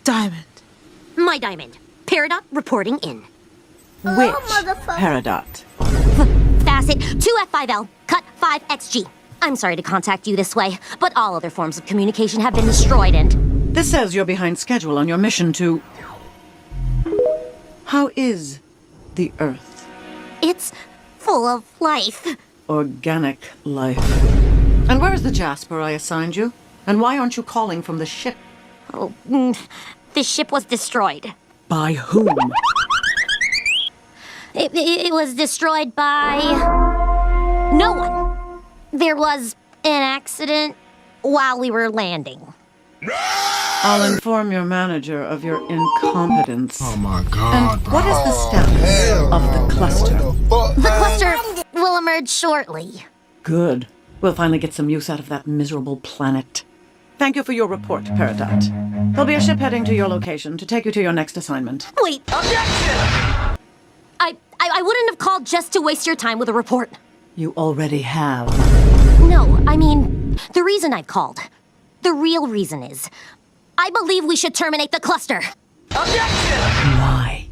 Diamond. My Diamond. Peridot reporting in. Which Peridot? Facet 2F5L, cut 5XG. I'm sorry to contact you this way, but all other forms of communication have been destroyed and... This says you're behind schedule on your mission to... How is the Earth? It's full of life. Organic life. And where is the Jasper I assigned you? And why aren't you calling from the ship? Oh, the ship was destroyed. By whom? It was destroyed by... no one. There was an accident while we were landing. I'll inform your manager of your incompetence. Oh my God, And what is the status of the cluster? The cluster will emerge shortly. Good. We'll finally get some use out of that miserable planet. Thank you for your report, Peridot. There'll be a ship heading to your location to take you to your next assignment. Wait. Objection! I wouldn't have called just to waste your time with a report. You already have. No, I mean, the reason I've called. The real reason is, I believe we should terminate the cluster. Objection! Why?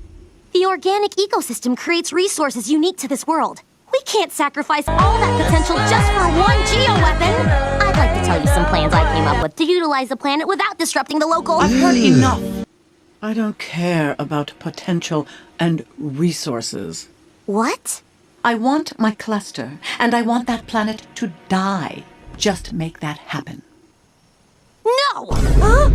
The organic ecosystem creates resources unique to this world. We can't sacrifice all that potential just for one geoweapon. I'd like to tell you some plans I came up with to utilize the planet without disrupting the local... I've heard enough. I don't care about potential and resources. What? I want my cluster, and I want that planet to die. Just make that happen. No! Huh?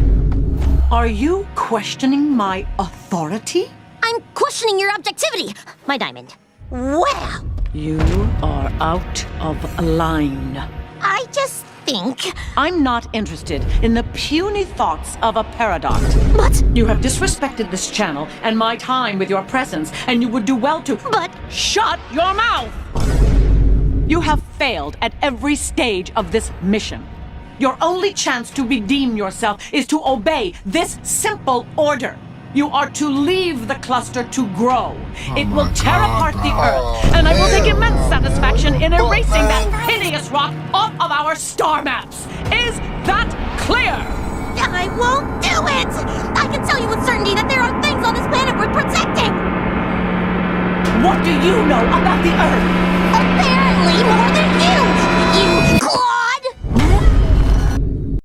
Are you questioning my authority? I'm questioning your objectivity, my Diamond. Wow! You are out of line. I just think... I'm not interested in the puny thoughts of a Peridot. But... You have disrespected this channel and my time with your presence, and you would do well to... But... Shut your mouth! You have failed at every stage of this mission. Your only chance to redeem yourself is to obey this simple order. You are to leave the cluster to grow. It will tear apart the Earth, and I will take immense satisfaction in erasing that hideous rock off of our star maps. Is that clear? I won't do it! I can tell you with certainty that there are things on this planet worth protecting! What do you know about the Earth? Apparently more than you! You